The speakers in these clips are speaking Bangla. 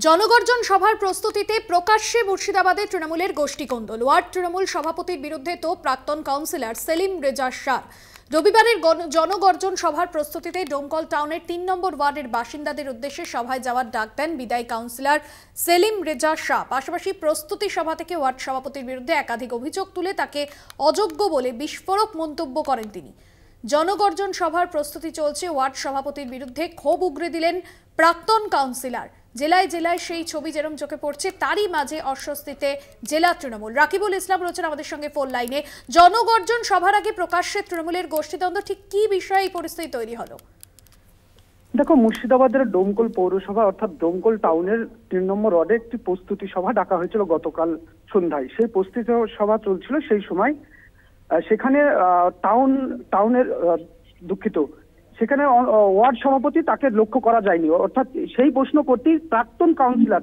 জনগর্জন সভার প্রস্তুতিতে প্রকাশ্যে মুর্শিদাবাদে তৃণমূলের গোষ্ঠীকন্দল। ওয়ার্ড তৃণমূল সভাপতির বিরুদ্ধে তো প্রাক্তন কাউন্সিলর সেলিম রেজা শাহ। রবিবারের জনগর্জন সভার প্রস্তুতিতে ডোমকল টাউনের ৩ নম্বর ওয়ার্ডের বাসিন্দাদের উদ্দেশ্যে সভায় যাওয়ার ডাক দেন বিদায়ী কাউন্সিলর সেলিম রেজা শাহ। পাশাপাশি প্রস্তুতি সভা থেকে ওয়ার্ড সভাপতির বিরুদ্ধে একাধিক অভিযোগ তুলে তাকে অযোগ্য বলে বিস্ফোরক মন্তব্য করেন তিনি। জনগর্জন সভার প্রস্তুতি চলছে, ওয়ার্ড সভাপতির বিরুদ্ধে ক্ষোভ উগরে দিলেন প্রাক্তন কাউন্সিলর। জেলায় জেলায় সেই ছবি যেরকম চোখে পড়ছে, তারই মাঝে অস্বস্তিতে জেলা তৃণমূল। রাকিবুল ইসলাম রয়েছেন আমাদের সঙ্গে ফোন লাইনে। জনগর্জন সভার আগে প্রকাশ্যে তৃণমূলের গোষ্ঠীদ্বন্দ্ব, ঠিক কি বিষয়ে এই পরিস্থিতি তৈরি হলো? দেখো, মুর্শিদাবাদের ডোমকল পৌরসভা অর্থাৎ ডোমকল টাউনের ৩ নম্বর ওয়ার্ডে একটি প্রস্তুতি সভা ডাকা হয়েছিল গতকাল সন্ধ্যায়। সেই প্রস্তুতি সভা চলছিল, সেই সময় সেখানে টাউনের দুঃখিত সেখানে ওয়ার্ড সভাপতি তাকে লক্ষ্য করা যায়নি। অর্থাৎ সেই প্রশ্ন করতেই প্রাক্তন কাউন্সিলর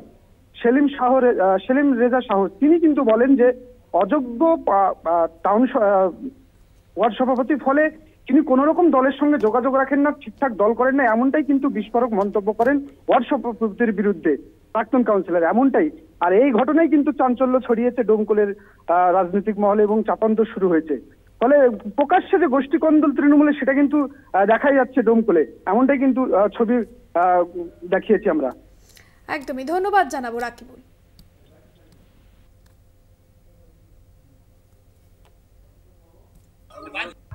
সেলিম রেজা শাহ তিনি কিন্তু বলেন যে অযোগ্য টাউন ওয়ার্ড সভাপতির ফলে তিনি কোন রকম দলের সঙ্গে যোগাযোগ রাখেন না, ঠিকঠাক দল করেন না, এমনটাই কিন্তু বিস্ফোরক মন্তব্য করেন ওয়ার্ড সভাপতির বিরুদ্ধে প্রাক্তন কাউন্সিলর, এমনটাই। আর এই ঘটনায় কিন্তু চাঞ্চল্য ছড়িয়েছে ডোমকলের রাজনৈতিক মহলে এবং চাপান্ত শুরু হয়েছে। ফলে প্রকাশ্যে যে গোষ্ঠীকন্দল তৃণমূলে সেটা কিন্তু দেখাই যাচ্ছে ডোমকলে, এমনটাই কিন্তু ছবি দেখিয়েছি আমরা। একদমই, ধন্যবাদ জানাবো রাকিবুল।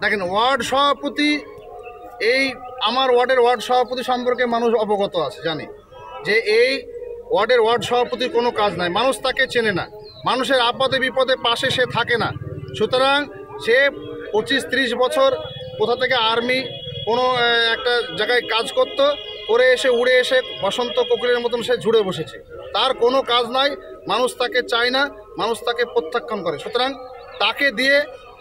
দেখেন, ওয়ার্ড সভাপতি, এই আমার ওয়ার্ডের ওয়ার্ড সভাপতি সম্পর্কে মানুষ অবগত আছে, জানে যে এই ওয়ার্ডের ওয়ার্ড সভাপতির কোনো কাজ নাই, মানুষ তাকে চেনে না, মানুষের আপদে বিপদে পাশে সে থাকে না। সুতরাং সে 25-30 বছর কোথা থেকে আর্মি কোনো একটা জায়গায় কাজ করতো, করে এসে উড়ে এসে বসন্ত কোকিলের মতন সে জুড়ে বসেছে, তার কোনো কাজ নাই, মানুষ তাকে চায় না, মানুষ তাকে প্রত্যাখ্যান করে। সুতরাং তাকে দিয়ে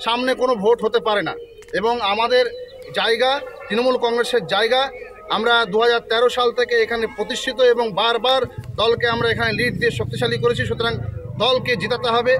সামনে কোনো ভোট হতে পারে না। এবং আমাদের জায়গা তৃণমূল কংগ্রেসের জায়গা, আমরা 2013 সাল থেকে এখানে প্রতিষ্ঠিত এবং বারবার দলকে আমরা এখানে লিড দিয়ে শক্তিশালী করেছি। সুতরাং দলকে জিতাতে হবে।